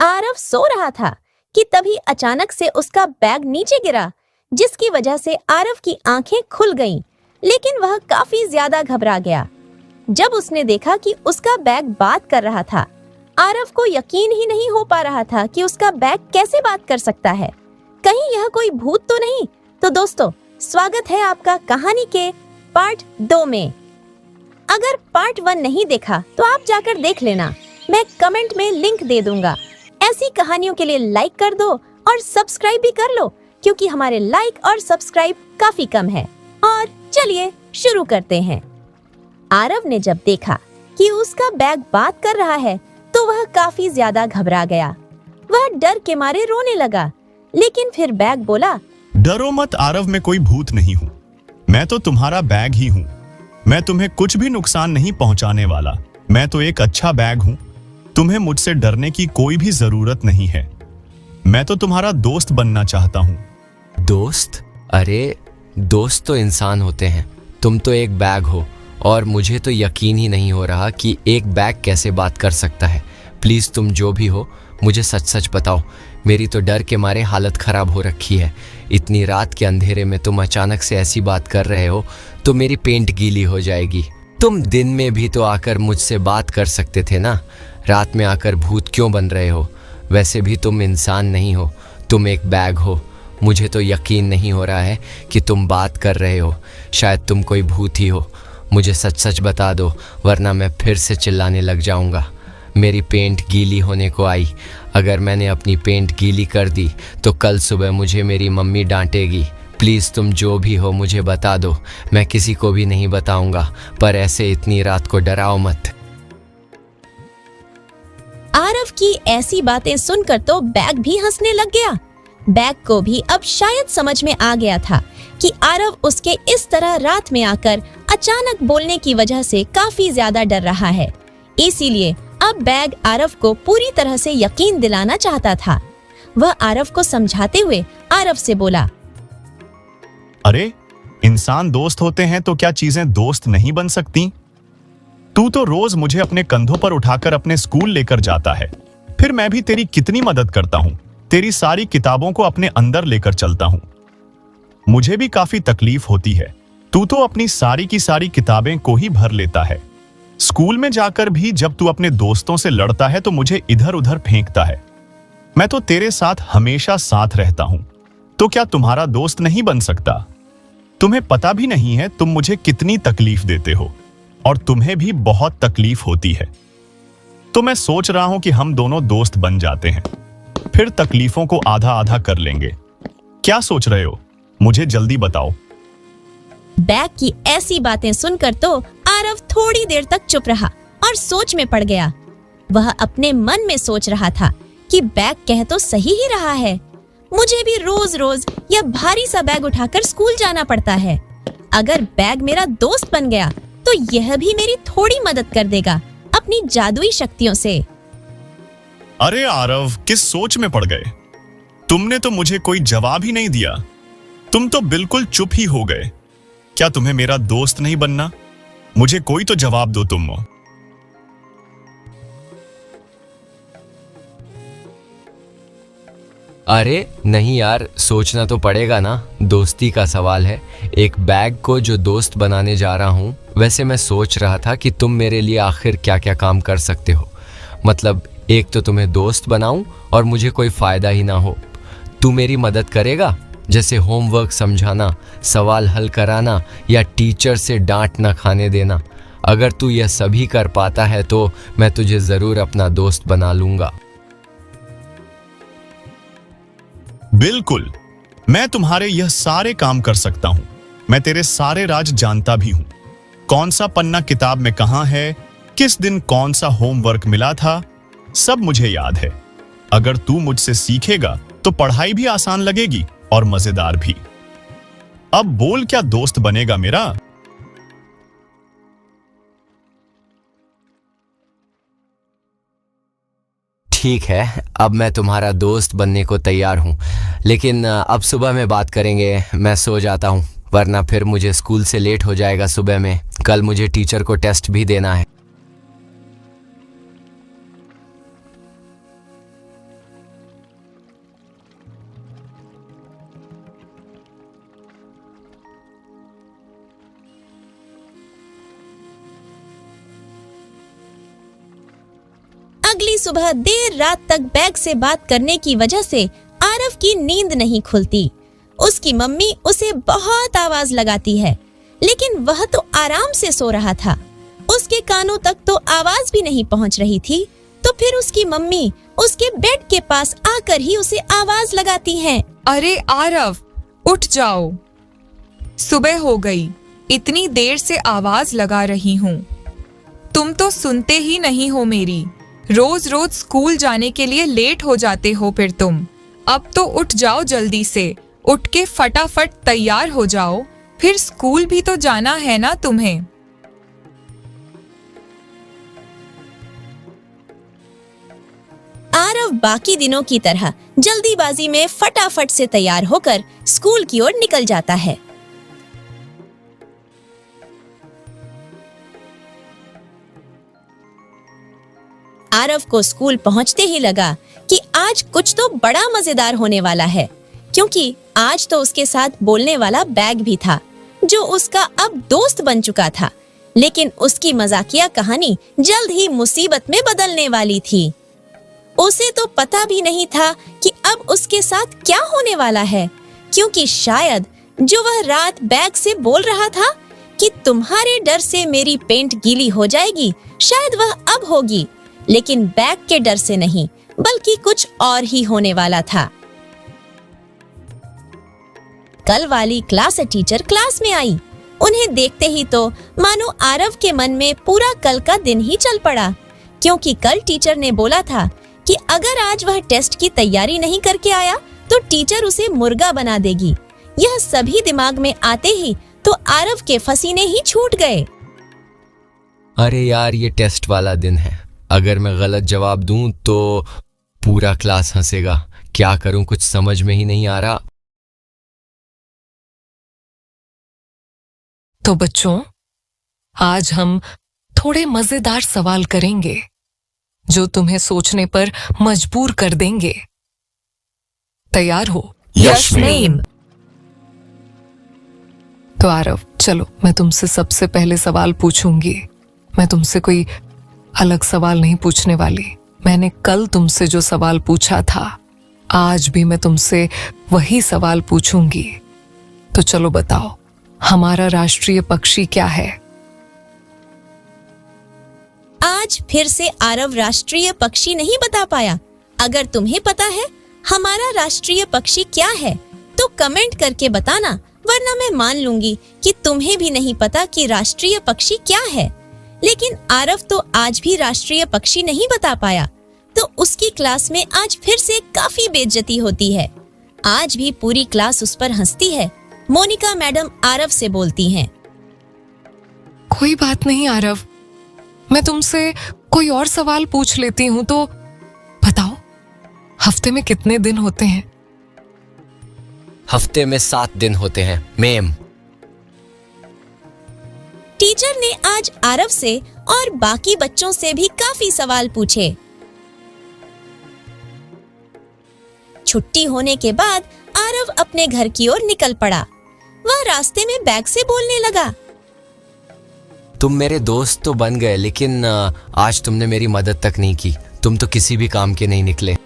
आरव सो रहा था कि तभी अचानक से उसका बैग नीचे गिरा, जिसकी वजह से आरव की आंखें खुल गईं, लेकिन वह काफी ज्यादा घबरा गया। जब उसने देखा कि उसका बैग बात कर रहा था, आरव को यकीन ही नहीं हो पा रहा था कि उसका बैग कैसे बात कर सकता है। कहीं यह कोई भूत तो नहीं? तो दोस्तों, स्वागत है आपका कहानी के पार्ट 2 में। अगर पार्ट 1 नहीं देखा तो आप जाकर देख लेना, मैं कमेंट में लिंक दे दूंगा। ऐसी कहानियों के लिए लाइक कर दो और सब्सक्राइब भी कर लो, क्योंकि हमारे लाइक और सब्सक्राइब काफी कम है। और चलिए शुरू करते हैं। आरव ने जब देखा कि उसका बैग बात कर रहा है तो वह काफी ज्यादा घबरा गया। वह डर के मारे रोने लगा, लेकिन फिर बैग बोला, डरो मत आरव, मैं कोई भूत नहीं हूँ। मैं तो तुम्हारा बैग ही हूँ। मैं तुम्हें कुछ भी नुकसान नहीं पहुँचाने वाला। मैं तो एक अच्छा बैग हूँ। तुम्हें मुझसे डरने की कोई भी जरूरत नहीं है। मैं तो तुम्हारा दोस्त बनना चाहता हूँ। दोस्त? अरे दोस्त तो इंसान होते हैं, तुम तो एक बैग हो और मुझे तो यकीन ही नहीं हो रहा कि एक बैग कैसे बात कर सकता है। प्लीज़ तुम जो भी हो मुझे सच सच बताओ। मेरी तो डर के मारे हालत ख़राब हो रखी है। इतनी रात के अंधेरे में तुम अचानक से ऐसी बात कर रहे हो तो मेरी पेंट गीली हो जाएगी। तुम दिन में भी तो आकर मुझसे बात कर सकते थे ना। रात में आकर भूत क्यों बन रहे हो? वैसे भी तुम इंसान नहीं हो, तुम एक बैग हो। मुझे तो यकीन नहीं हो रहा है कि तुम बात कर रहे हो। शायद तुम कोई भूत ही हो। मुझे सच सच बता दो, वरना मैं फिर से चिल्लाने लग जाऊंगा। मेरी पेंट गीली होने को आई। अगर मैंने अपनी पेंट गीली कर दी तो कल सुबह मुझे मेरी मम्मी डांटेगी। प्लीज़ तुम जो भी हो मुझे बता दो। मैं किसी को भी नहीं बताऊंगा, पर ऐसे इतनी रात को डराओ मत। आरव की ऐसी बातें सुनकर तो बैग भी हंसने लग गया। बैग को भी अब शायद समझ में आ गया था कि आरव उसके इस तरह रात में आकर अचानक बोलने की वजह से काफी ज्यादा डर रहा है। इसीलिए अब बैग आरव को पूरी तरह से यकीन दिलाना चाहता था। वह आरव को समझाते हुए आरव से बोला, अरे इंसान दोस्त होते हैं तो क्या चीजें दोस्त नहीं बन सकती? तू तो रोज मुझे अपने कंधों पर उठाकर अपने स्कूल लेकर जाता है। फिर मैं भी तेरी कितनी मदद करता हूँ। तेरी सारी किताबों को अपने अंदर लेकर चलता हूँ। मुझे भी काफी तकलीफ होती है। तू तो अपनी सारी की सारी किताबें को ही भर लेता है। स्कूल में जाकर भी जब तू अपने दोस्तों से लड़ता है तो मुझे इधर उधर फेंकता है। मैं तो तेरे साथ हमेशा साथ रहता हूं। तो क्या तुम्हारा दोस्त नहीं बन सकता? तुम्हें पता भी नहीं है तुम मुझे कितनी तकलीफ देते हो, और तुम्हें भी बहुत तकलीफ होती है। तो मैं सोच रहा हूं कि हम दोनों दोस्त बन जाते हैं, फिर तकलीफों को आधा आधा कर लेंगे। क्या सोच रहे हो? मुझे जल्दी बताओ। बैग की ऐसी बातें सुनकर तो आरव थोड़ी देर तक चुप रहा और सोच में पड़ गया। वह अपने मन में सोच रहा था कि बैग कह तो सही ही रहा है। मुझे भी रोज रोज यह भारी सा बैग उठाकर स्कूल जाना पड़ता है। अगर बैग मेरा दोस्त बन गया तो यह भी मेरी थोड़ी मदद कर देगा अपनी जादुई शक्तियों से। अरे आरव, किस सोच में पड़ गए? तुमने तो मुझे कोई जवाब ही नहीं दिया। तुम तो बिल्कुल चुप ही हो गए। क्या तुम्हें मेरा दोस्त नहीं बनना? मुझे कोई तो जवाब दो तुम। अरे नहीं यार, सोचना तो पड़ेगा ना, दोस्ती का सवाल है। एक बैग को जो दोस्त बनाने जा रहा हूँ। वैसे मैं सोच रहा था कि तुम मेरे लिए आखिर क्या क्या काम कर सकते हो। मतलब एक तो तुम्हें दोस्त बनाऊं और मुझे कोई फायदा ही ना हो। तू मेरी मदद करेगा, जैसे होमवर्क समझाना, सवाल हल कराना या टीचर से डांट न खाने देना। अगर तू यह सभी कर पाता है तो मैं तुझे जरूर अपना दोस्त बना लूंगा। बिल्कुल, मैं तुम्हारे यह सारे काम कर सकता हूं। मैं तेरे सारे राज जानता भी हूं। कौन सा पन्ना किताब में कहां है, किस दिन कौन सा होमवर्क मिला था, सब मुझे याद है। अगर तू मुझसे सीखेगा तो पढ़ाई भी आसान लगेगी और मजेदार भी। अब बोल, क्या दोस्त बनेगा मेरा? ठीक है, अब मैं तुम्हारा दोस्त बनने को तैयार हूँ, लेकिन अब सुबह में बात करेंगे। मैं सो जाता हूँ, वरना फिर मुझे स्कूल से लेट हो जाएगा सुबह में। कल मुझे टीचर को टेस्ट भी देना है। सुबह देर रात तक बैग से बात करने की वजह से आरव की नींद नहीं खुलती। उसकी मम्मी उसे बहुत आवाज लगाती है, लेकिन वह तो आराम से सो रहा था। उसके कानों तक तो आवाज भी नहीं पहुंच रही थी, तो फिर उसकी मम्मी उसके बेड के पास आकर ही उसे आवाज लगाती है। अरे आरव, उठ जाओ, सुबह हो गई, इतनी देर से आवाज लगा रही हूँ। तुम तो सुनते ही नहीं हो मेरी। रोज रोज स्कूल जाने के लिए लेट हो जाते हो फिर तुम। अब तो उठ जाओ जल्दी से, उठ के फटाफट तैयार हो जाओ, फिर स्कूल भी तो जाना है ना तुम्हें। आरव बाकी दिनों की तरह जल्दीबाजी में फटाफट से तैयार होकर स्कूल की ओर निकल जाता है। आरव को स्कूल पहुंचते ही लगा कि आज कुछ तो बड़ा मजेदार होने वाला है, क्योंकि आज तो उसके साथ बोलने वाला बैग भी था, जो उसका अब दोस्त बन चुका था। लेकिन उसकी मजाकिया कहानी जल्द ही मुसीबत में बदलने वाली थी। उसे तो पता भी नहीं था कि अब उसके साथ क्या होने वाला है, क्योंकि शायद जो वह रात बैग से बोल रहा था कि तुम्हारे डर से मेरी पेंट गीली हो जाएगी, शायद वह अब होगी, लेकिन बैग के डर से नहीं, बल्कि कुछ और ही होने वाला था। कल वाली क्लास टीचर क्लास में आई। उन्हें देखते ही तो मानो आरव के मन में पूरा कल का दिन ही चल पड़ा, क्योंकि कल टीचर ने बोला था कि अगर आज वह टेस्ट की तैयारी नहीं करके आया तो टीचर उसे मुर्गा बना देगी। यह सभी दिमाग में आते ही तो आरव के पसीने ही छूट गए। अरे यार, ये टेस्ट वाला दिन है। अगर मैं गलत जवाब दूं तो पूरा क्लास हंसेगा। क्या करूं, कुछ समझ में ही नहीं आ रहा। तो बच्चों, आज हम थोड़े मजेदार सवाल करेंगे जो तुम्हें सोचने पर मजबूर कर देंगे। तैयार हो? Yes ma'am. तो आरव, चलो मैं तुमसे सबसे पहले सवाल पूछूंगी। मैं तुमसे कोई अलग सवाल नहीं पूछने वाली। मैंने कल तुमसे जो सवाल पूछा था, आज भी मैं तुमसे वही सवाल पूछूंगी। तो चलो बताओ, हमारा राष्ट्रीय पक्षी क्या है? आज फिर से आरव राष्ट्रीय पक्षी नहीं बता पाया। अगर तुम्हें पता है हमारा राष्ट्रीय पक्षी क्या है तो कमेंट करके बताना, वरना मैं मान लूंगी कि तुम्हें भी नहीं पता कि राष्ट्रीय पक्षी क्या है। लेकिन आरव तो आज भी राष्ट्रीय पक्षी नहीं बता पाया, तो उसकी क्लास में आज फिर से काफी बेइज्जती होती है। आज भी पूरी क्लास उस पर हंसती है। मोनिका मैडम आरव से बोलती हैं, कोई बात नहीं आरव, मैं तुमसे कोई और सवाल पूछ लेती हूं। तो बताओ, हफ्ते में कितने दिन होते हैं? हफ्ते में 7 दिन होते हैं मैम। टीचर ने आज आरव से और बाकी बच्चों से भी काफी सवाल पूछे। छुट्टी होने के बाद आरव अपने घर की ओर निकल पड़ा। वह रास्ते में बैग से बोलने लगा, तुम मेरे दोस्त तो बन गए, लेकिन आज तुमने मेरी मदद तक नहीं की। तुम तो किसी भी काम के नहीं निकले।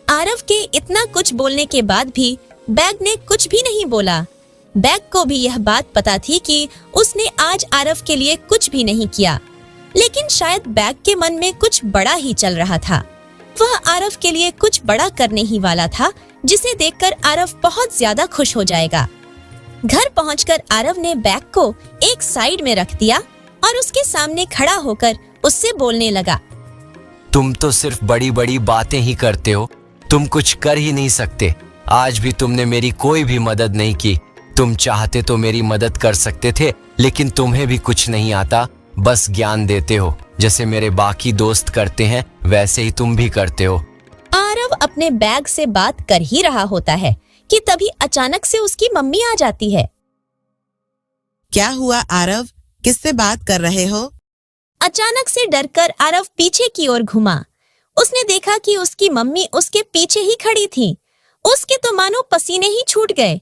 आरव के इतना कुछ बोलने के बाद भी बैग ने कुछ भी नहीं बोला। बैग को भी यह बात पता थी कि उसने आज आरव के लिए कुछ भी नहीं किया, लेकिन शायद बैग के मन में कुछ बड़ा ही चल रहा था। वह आरव के लिए कुछ बड़ा करने ही वाला था, जिसे देखकर आरव बहुत ज्यादा खुश हो जाएगा। घर पहुंचकर आरव ने बैग को एक साइड में रख दिया और उसके सामने खड़ा होकर उससे बोलने लगा, तुम तो सिर्फ बड़ी बड़ी बातें ही करते हो, तुम कुछ कर ही नहीं सकते। आज भी तुमने मेरी कोई भी मदद नहीं की। तुम चाहते तो मेरी मदद कर सकते थे, लेकिन तुम्हें भी कुछ नहीं आता, बस ज्ञान देते हो। जैसे मेरे बाकी दोस्त करते हैं वैसे ही तुम भी करते हो। आरव अपने बैग से बात कर ही रहा होता है कि तभी अचानक से उसकी मम्मी आ जाती है। क्या हुआ आरव, किससे बात कर रहे हो? अचानक से डरकर आरव पीछे की ओर घुमा। उसने देखा कि उसकी मम्मी उसके पीछे ही खड़ी थी। उसके तो मानो पसीने ही छूट गए।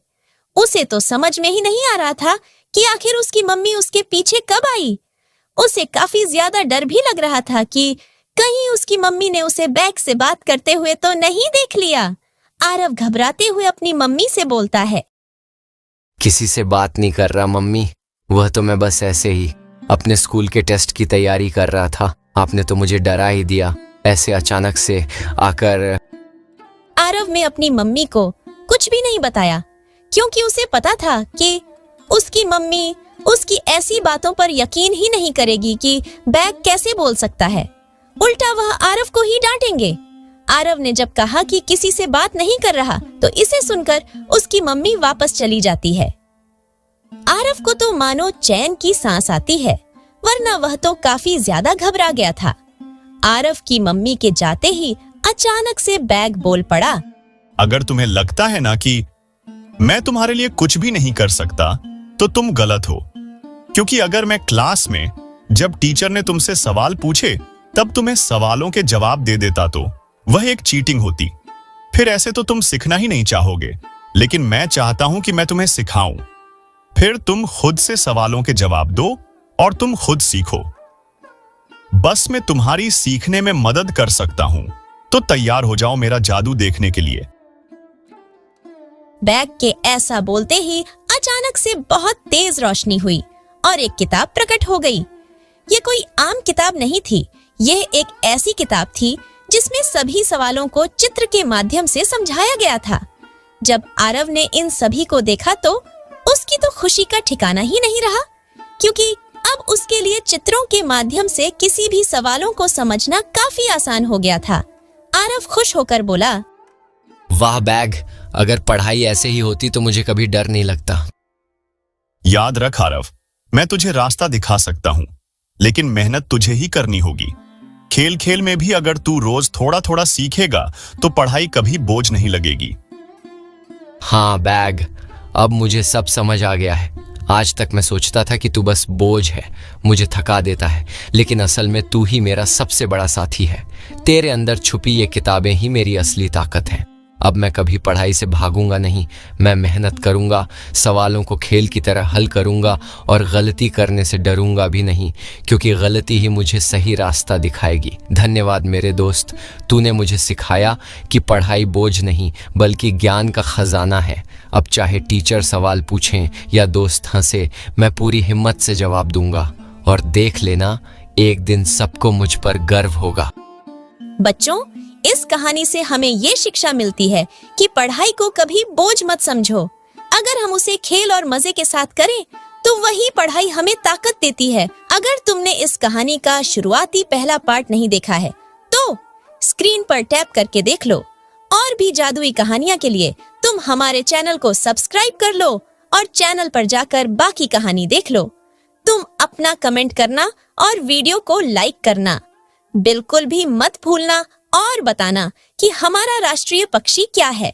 उसे तो समझ में ही नहीं आ रहा था कि आखिर उसकी मम्मी उसके पीछे कब आई। उसे काफी ज्यादा डर भी लग रहा था कि कहीं उसकी मम्मी ने उसे बैग से बात करते हुए तो नहीं देख लिया। आरव घबराते हुए अपनी मम्मी से बोलता है। किसी से बात नहीं कर रहा मम्मी, वह तो मैं बस ऐसे ही अपने स्कूल के टेस्ट की तैयारी कर रहा था। आपने तो मुझे डरा ही दिया, ऐसे अचानक से आकर। आरव ने अपनी मम्मी को कुछ भी नहीं बताया क्योंकि उसे पता था कि उसकी मम्मी उसकी ऐसी बातों पर यकीन ही नहीं करेगी कि बैग कैसे बोल सकता है। उल्टा वह आरव को ही डांटेंगे। आरव ने जब कहा कि किसी से बात नहीं कर रहा तो इसे सुनकर उसकी मम्मी वापस चली जाती है। आरव को तो मानो चैन की सांस आती है, वरना वह तो काफी ज्यादा घबरा गया था। आरव की मम्मी के जाते ही अचानक से बैग बोल पड़ा। अगर तुम्हें लगता है ना कि मैं तुम्हारे लिए कुछ भी नहीं कर सकता तो तुम गलत हो, क्योंकि अगर मैं क्लास में जब टीचर ने तुमसे सवाल पूछे तब तुम्हें सवालों के जवाब दे देता तो वह एक चीटिंग होती। फिर ऐसे तो तुम सीखना ही नहीं चाहोगे, लेकिन मैं चाहता हूं कि मैं तुम्हें सिखाऊं। फिर तुम खुद से सवालों के जवाब दो और तुम खुद सीखो। बस मैं तुम्हारी सीखने में मदद कर सकता हूं, तो तैयार हो जाओ मेरा जादू देखने के लिए। बैग के ऐसा बोलते ही अचानक से बहुत तेज रोशनी हुई और एक किताब प्रकट हो गई। ये कोई आम किताब नहीं थी, यह एक ऐसी किताब थी जिसमें सभी सवालों को चित्र के माध्यम से समझाया गया था। जब आरव ने इन सभी को देखा तो उसकी तो खुशी का ठिकाना ही नहीं रहा, क्योंकि अब उसके लिए चित्रों के माध्यम से किसी भी सवालों को समझना काफी आसान हो गया था। आरव खुश होकर बोला, वाह बैग, अगर पढ़ाई ऐसे ही होती तो मुझे कभी डर नहीं लगता। याद रख आरव, मैं तुझे रास्ता दिखा सकता हूं, लेकिन मेहनत तुझे ही करनी होगी। खेल खेल में भी अगर तू रोज थोड़ा थोड़ा सीखेगा तो पढ़ाई कभी बोझ नहीं लगेगी। हाँ बैग, अब मुझे सब समझ आ गया है। आज तक मैं सोचता था कि तू बस बोझ है, मुझे थका देता है, लेकिन असल में तू ही मेरा सबसे बड़ा साथी है। तेरे अंदर छुपी ये किताबें ही मेरी असली ताकत है। अब मैं कभी पढ़ाई से भागूंगा नहीं, मैं मेहनत करूंगा, सवालों को खेल की तरह हल करूंगा और गलती करने से डरूंगा भी नहीं, क्योंकि गलती ही मुझे सही रास्ता दिखाएगी। धन्यवाद मेरे दोस्त, तूने मुझे सिखाया कि पढ़ाई बोझ नहीं बल्कि ज्ञान का खजाना है। अब चाहे टीचर सवाल पूछें या दोस्त हंसे, मैं पूरी हिम्मत से जवाब दूंगा और देख लेना, एक दिन सबको मुझ पर गर्व होगा। बच्चों, इस कहानी से हमें ये शिक्षा मिलती है कि पढ़ाई को कभी बोझ मत समझो। अगर हम उसे खेल और मजे के साथ करें तो वही पढ़ाई हमें ताकत देती है। अगर तुमने इस कहानी का शुरुआती पहला पार्ट नहीं देखा है तो स्क्रीन पर टैप करके देख लो। और भी जादुई कहानियां के लिए तुम हमारे चैनल को सब्सक्राइब कर लो और चैनल पर जाकर बाकी कहानी देख लो। तुम अपना कमेंट करना और वीडियो को लाइक करना बिल्कुल भी मत भूलना और बताना कि हमारा राष्ट्रीय पक्षी क्या है।